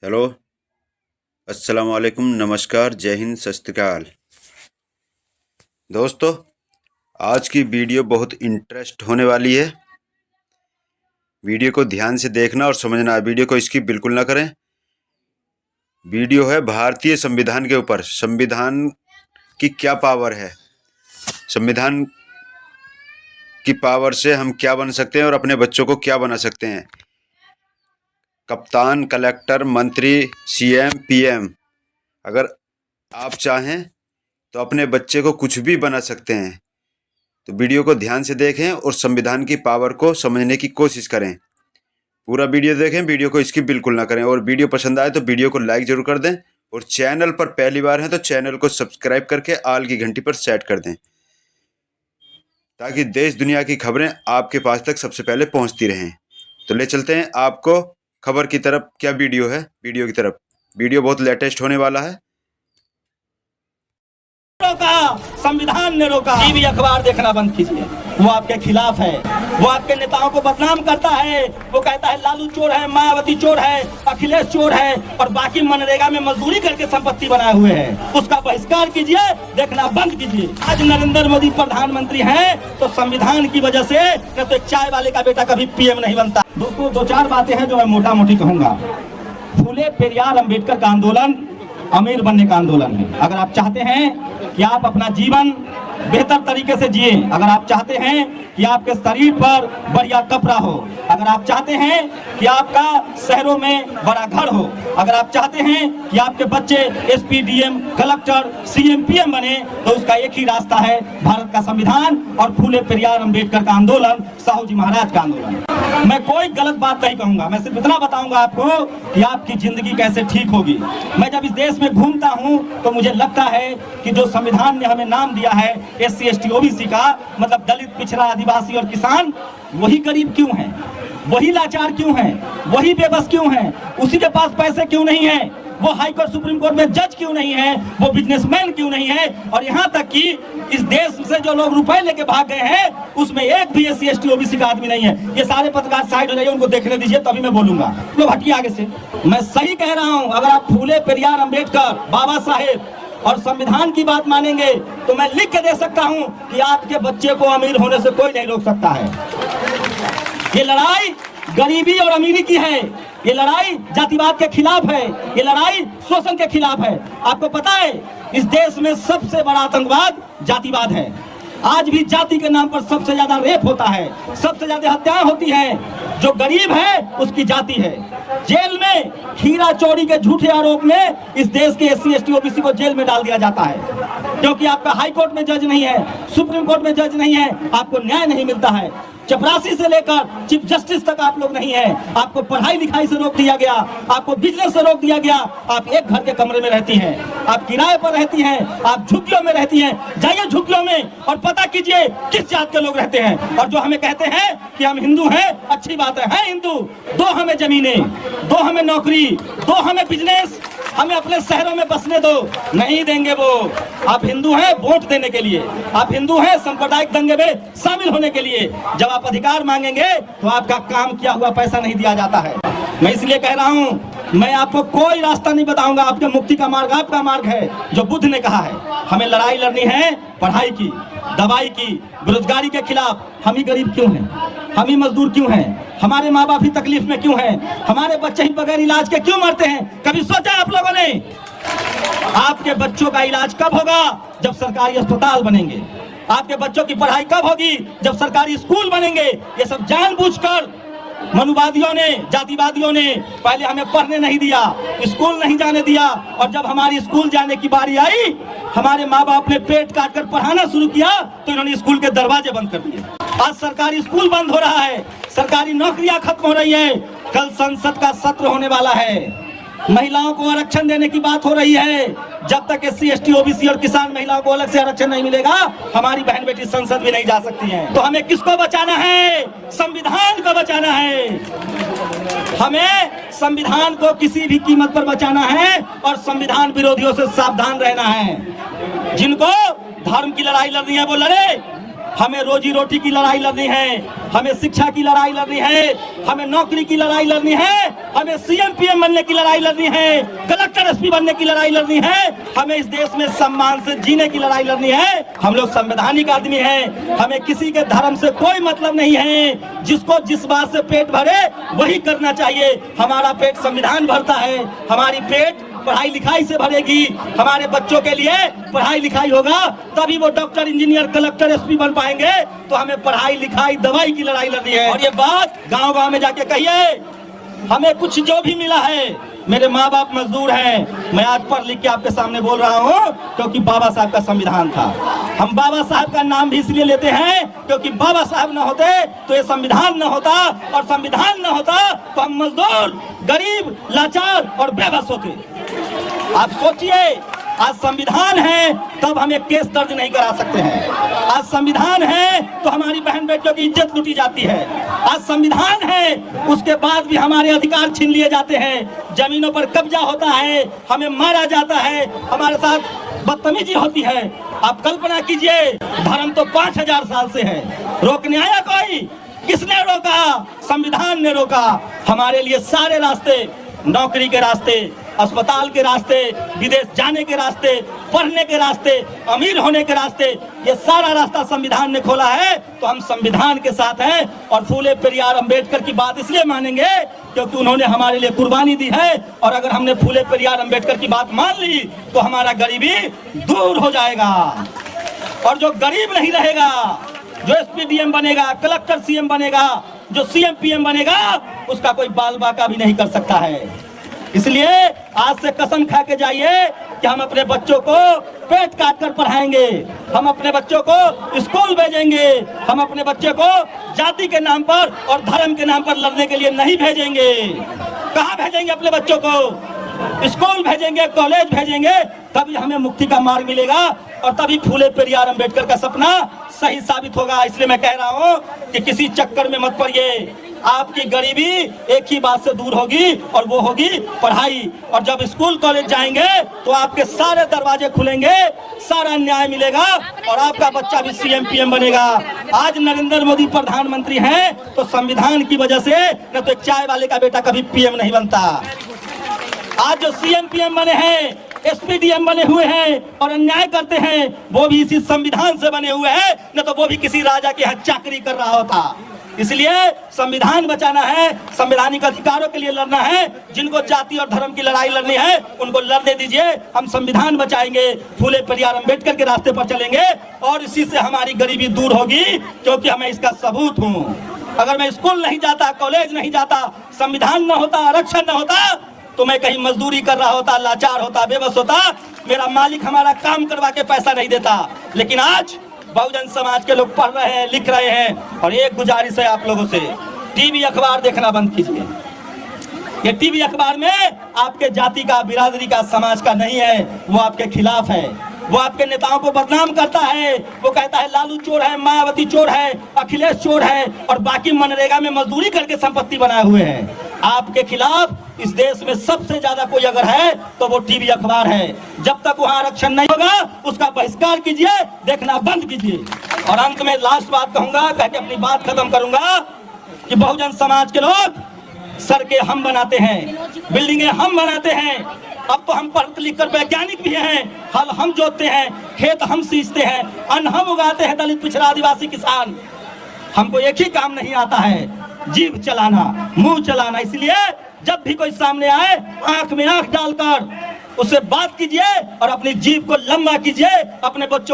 Hello, अस्सलाम वालेकुम, नमस्कार, जय हिंद, सत श्री अकाल। दोस्तों, आज की वीडियो बहुत इंटरेस्ट होने वाली है। वीडियो को ध्यान से देखना और समझना। वीडियो को स्किप बिल्कुल ना करें। वीडियो है भारतीय संविधान के ऊपर। संविधान की क्या पावर है, संविधान की पावर से हम क्या बन सकते हैं और अपने बच्चों को क्या बना सकते हैं। कप्तान, कलेक्टर, मंत्री, सीएम, पीएम, अगर आप चाहें तो अपने बच्चे को कुछ भी बना सकते हैं। तो वीडियो को ध्यान से देखें और संविधान की पावर को समझने की कोशिश करें। पूरा वीडियो देखें, वीडियो को स्किप बिल्कुल ना करें। और वीडियो पसंद आए तो वीडियो को लाइक जरूर कर दें। और चैनल पर पहली बार हैं तो चैनल को सब्सक्राइब करके ऑल की घंटी पर सेट कर दें, ताकि देश दुनिया की खबरें आपके पास तक सबसे पहले पहुंचती रहें। तो ले चलते हैं आपको खबर की तरफ। क्या वीडियो है, वीडियो की तरफ। वीडियो बहुत लेटेस्ट होने वाला है। रोका, संविधान ने रोका। टीवी अखबार देखना बंद कीजिए, वो आपके खिलाफ है। वो आपके नेताओं को बदनाम करता है। वो कहता है लालू चोर है, मायावती चोर है, अखिलेश चोर है, और बाकी मनरेगा में मजदूरी करके संपत्ति बनाए हुए हैं। उसका बहिष्कार कीजिए, देखना बंद कीजिए। आज नरेंद्र मोदी प्रधानमंत्री हैं तो संविधान की वजह से, न तो एक चाय वाले का बेटा कभी पीएम नहीं बनता। दोस्तों, दो चार बातें हैं जो मैं मोटा मोटी कहूंगा। फूले पेरियार अंबेडकर का आंदोलन अमीर बनने का आंदोलन है। अगर आप चाहते हैं कि आप अपना जीवन बेहतर तरीके से जिए, अगर आप चाहते हैं कि आपके शरीर पर बढ़िया कपड़ा हो, अगर आप चाहते हैं कि आपका शहरों में बड़ा घर हो, अगर आप चाहते हैं कि आपके बच्चे SP, DM, collector, CM, PM बने, तो उसका एक ही रास्ता है, भारत का संविधान और फूले पेरियार अंबेडकर का आंदोलन, साहू जी महाराज का आंदोलन। मैं कोई गलत बात नहीं कहूंगा, मैं सिर्फ इतना बताऊंगा आपको कि आपकी जिंदगी कैसे ठीक होगी। मैं जब इस देश में घूमता हूं तो मुझे लगता है कि जो संविधान ने हमें नाम दिया है एससी, एसटी, ओबीसी का, मतलब दलित, पिछड़ा, आदिवासी और किसान, वही गरीब क्यों हैं, वही लाचार क्यों हैं, वही बेबस क्यों हैं, उसी के पास पैसे क्यों नहीं है, वो हाई कोर्ट, सुप्रीम कोर्ट में जज क्यों नहीं है, वो बिजनेसमैन क्यों नहीं है, और यहाँ तक कि इस देश से जो लोग रुपए लेके भाग गए हैं उसमें एक भी एससी, एसटी, ओबीसी का आदमी नहीं है। ये सारे पत्रकार साइड हो जाइए, उनको देखने दीजिए, तभी मैं बोलूंगा। लोग हटिए आगे से। मैं सही कह रहा हूँ, अगर आप फूले पेरियार अंबेडकर, बाबा साहेब और संविधान की बात मानेंगे तो मैं लिख के दे सकता हूं कि आपके बच्चे को अमीर होने से कोई नहीं रोक सकता है। ये लड़ाई गरीबी और अमीरी की है, ये लड़ाई जातिवाद के खिलाफ है, ये लड़ाई शोषण के खिलाफ है। आपको पता है इस देश में सबसे बड़ा आतंकवाद जातिवाद है। आज भी जाति के नाम पर सबसे ज्यादा रेप होता है, सबसे ज्यादा हत्याएं होती हैं। जो गरीब है उसकी जाति है। जेल में हीरा चोरी के झूठे आरोप में इस देश के एससी, एसटी, ओबीसी को जेल में डाल दिया जाता है, क्योंकि आपका हाई कोर्ट में जज नहीं है, सुप्रीम कोर्ट में जज नहीं है, आपको न्याय नहीं मिलता है। चपरासी से लेकर चीफ जस्टिस तक आप लोग नहीं है। आपको पढ़ाई लिखाई से रोक दिया गया, आपको बिजनेस से रोक दिया गया। आप एक घर के कमरे में रहती हैं, आप किराए पर रहती हैं, आप झुग्गियों में रहती हैं। जाइए झुग्गियों में और पता कीजिए किस जात के लोग रहते हैं। और जो हमें कहते हैं कि हम हिंदू हैं, अच्छी बात है हिंदू, दो हमें जमीनें, दो हमें नौकरी, दो हमें बिजनेस, हमें अपने शहरों में बसने दो। नहीं देंगे वो। आप हिंदू हैं वोट देने के लिए, आप हिंदू हैं सांप्रदायिक दंगे में शामिल होने के लिए। जब आप अधिकार मांगेंगे तो आपका काम किया हुआ पैसा नहीं दिया जाता है। मैं इसलिए कह रहा हूं, मैं आपको कोई रास्ता नहीं बताऊंगा। आपके मुक्ति का मार्ग आपका मार्ग है, जो बुद्ध ने कहा है। हमें लड़ाई लड़नी है पढ़ाई की, दवाई की, बेरोजगारी के खिलाफ। हम ही गरीब क्यों हैं, हम ही मजदूर क्यों हैं, हमारे माँ बाप ही तकलीफ में क्यों हैं, हमारे बच्चे ही बगैर इलाज के क्यों मरते हैं। कभी सोचा आप लोगों ने आपके बच्चों का इलाज कब होगा? जब सरकारी अस्पताल बनेंगे। आपके बच्चों की पढ़ाई कब होगी? जब सरकारी स्कूल बनेंगे। ये सब जानबूझकर मनुवादियों ने, जातिवादियों ने पहले हमें पढ़ने नहीं दिया, स्कूल नहीं जाने दिया, और जब हमारी स्कूल जाने की बारी आई, हमारे माँ बाप ने पेट काट कर पढ़ाना शुरू किया तो इन्होंने स्कूल के दरवाजे बंद कर दिए। आज सरकारी स्कूल बंद हो रहा है, सरकारी नौकरियां खत्म हो रही है। कल संसद का सत्र होने वाला है, महिलाओं को आरक्षण देने की बात हो रही है। जब तक एससी, एसटी, ओबीसी और किसान महिलाओं को अलग से आरक्षण नहीं मिलेगा, हमारी बहन बेटी संसद भी नहीं जा सकती हैं। तो हमें किसको बचाना है? संविधान को बचाना है। हमें संविधान को किसी भी कीमत पर बचाना है और संविधान विरोधियों से सावधान रहना है। जिनको धर्म की लड़ाई लड़नी है वो लड़े, हमें रोजी रोटी की लड़ाई लड़नी है, हमें शिक्षा की लड़ाई लड़नी है, हमें नौकरी की लड़ाई लड़नी है, हमें सीएम पीएम बनने की लड़ाई लड़नी है, कलेक्टर एसपी बनने की लड़ाई लड़नी है, हमें इस देश में सम्मान से जीने की लड़ाई लड़नी है। हम लोग संवैधानिक आदमी हैं, हमें किसी के धर्म से कोई मतलब नहीं है। जिसको जिस बात से पेट भरे वही करना चाहिए। हमारा पेट संविधान भरता है, हमारी पेट पढ़ाई लिखाई से भरेगी। हमारे बच्चों के लिए पढ़ाई लिखाई होगा तभी वो डॉक्टर इंजीनियर कलेक्टर एसपी बन पाएंगे। तो हमें पढ़ाई लिखाई दवाई की लड़ाई लड़नी है। और ये बात गांव गांव में जाके कहिए। हमें कुछ जो भी मिला है, मेरे माँ बाप मजदूर हैं, मैं आज पढ़ लिख के आपके सामने बोल रहा हूँ क्योंकि बाबा साहब का संविधान था। हम बाबा साहब का नाम भी इसलिए लेते हैं क्योंकि बाबा साहब न होते तो ये संविधान न होता, और संविधान न होता तो हम मजदूर, गरीब, लाचार और बेबस होते। आप सोचिए, आज संविधान है तब हम एक केस दर्ज नहीं करा सकते हैं। आज संविधान है तो हमारी बहन बेटियों की इज्जत लूटी जाती है। आज संविधान है उसके बाद भी हमारे अधिकार छीन लिए जाते हैं, जमीनों पर कब्जा होता है, हमें मारा जाता है, हमारे साथ बदतमीजी होती है। आप कल्पना कीजिए, धर्म तो 5000 साल से है, रोकने आया कोई? किसने रोका? संविधान ने रोका। हमारे लिए सारे रास्ते, नौकरी के रास्ते, अस्पताल के रास्ते, विदेश जाने के रास्ते, पढ़ने के रास्ते, अमीर होने के रास्ते, ये सारा रास्ता संविधान ने खोला है। तो हम संविधान के साथ हैं और फूले पेरियार अम्बेडकर की बात इसलिए मानेंगे क्योंकि उन्होंने हमारे लिए कुर्बानी दी है। और अगर हमने फूले पेरियार अम्बेडकर की बात मान ली तो हमारा गरीबी दूर हो जाएगा। और जो गरीब नहीं रहेगा, जो एसपीडीएम बनेगा, कलेक्टर सीएम बनेगा, जो सीएम पीएम बनेगा, उसका कोई बाल बाका भी नहीं कर सकता है। इसलिए आज से कसम खा के जाइए कि हम अपने बच्चों को पेट काट कर पढ़ाएंगे, हम अपने बच्चों को स्कूल भेजेंगे, हम अपने बच्चे को जाति के नाम पर और धर्म के नाम पर लड़ने के लिए नहीं भेजेंगे। कहाँ भेजेंगे अपने बच्चों को? स्कूल भेजेंगे, कॉलेज भेजेंगे, तभी हमें मुक्ति का मार्ग मिलेगा और तभी फूले पेरियार अम्बेडकर का सपना सही साबित होगा। इसलिए मैं कह रहा हूँ कि किसी चक्कर में मत पड़िए। आपकी गरीबी एक ही बात से दूर होगी और वो होगी पढ़ाई। और जब स्कूल कॉलेज जाएंगे तो आपके सारे दरवाजे खुलेंगे, सारा न्याय मिलेगा और आपका बच्चा भी सीएम पीएम बनेगा। आज नरेंद्र मोदी प्रधानमंत्री हैं तो संविधान की वजह से, न तो एक चाय वाले का बेटा कभी पीएम नहीं बनता। आज जो सीएम पीएम बने हैं, एसपीडीएम बने हुए हैं और अन्याय करते हैं, वो भी इसी संविधान से बने हुए हैं, न तो वो भी किसी राजा के यहाँ चाकरी कर रहा होता। इसलिए संविधान बचाना है, संवैधानिक अधिकारों के लिए लड़ना है। जिनको जाति और धर्म की लड़ाई लड़नी है उनको लड़ने दीजिए। हम संविधान बचाएंगे, फूले पेरियार अम्बेडकर के रास्ते पर चलेंगे और इसी से हमारी गरीबी दूर होगी, क्योंकि हमें इसका सबूत हूँ। अगर मैं स्कूल नहीं जाता, कॉलेज नहीं जाता, संविधान न होता, आरक्षण न होता, तो मैं कहीं मजदूरी कर रहा होता, लाचार होता, बेबस होता, मेरा मालिक हमारा काम करवा के पैसा नहीं देता। लेकिन आज बहुजन समाज के लोग पढ़ रहे हैं, लिख रहे हैं। और एक गुजारिश है आप लोगों से, टीवी अखबार देखना बंद कीजिए। ये टीवी अखबार में आपके जाति का, बिरादरी का, समाज का नहीं है, वो आपके खिलाफ है। वो आपके नेताओं को बदनाम करता है। वो कहता है लालू चोर है, मायावती चोर है, अखिलेश चोर है और बाकी मनरेगा में मजदूरी करके संपत्ति बनाए हुए हैं। आपके खिलाफ इस देश में सबसे ज्यादा कोई अगर है तो वो टीवी अखबार है। जब तक वहाँ आरक्षण नहीं होगा उसका बहिष्कार कीजिए, देखना बंद कीजिए। और अंत में लास्ट बात कहूंगा, कह के अपनी बात खत्म करूंगा कि बहुजन समाज के लोग सड़कें हम बनाते हैं, बिल्डिंगें हम बनाते हैं। अब तो हम पढ़ लिख कर वैज्ञानिक भी हैं, हल हम जोतते हैं, खेत हम सींचते हैं, अन्न हम उगाते हैं, दलित पिछड़ा आदिवासी किसान। हमको एक ही काम नहीं आता है, जीभ चलाना, मुंह चलाना। इसलिए जब भी कोई सामने आए आंख में आंख डालकर उससे बात कीजिए और अपनी जीभ को लंबा कीजिए। अपने बच्चों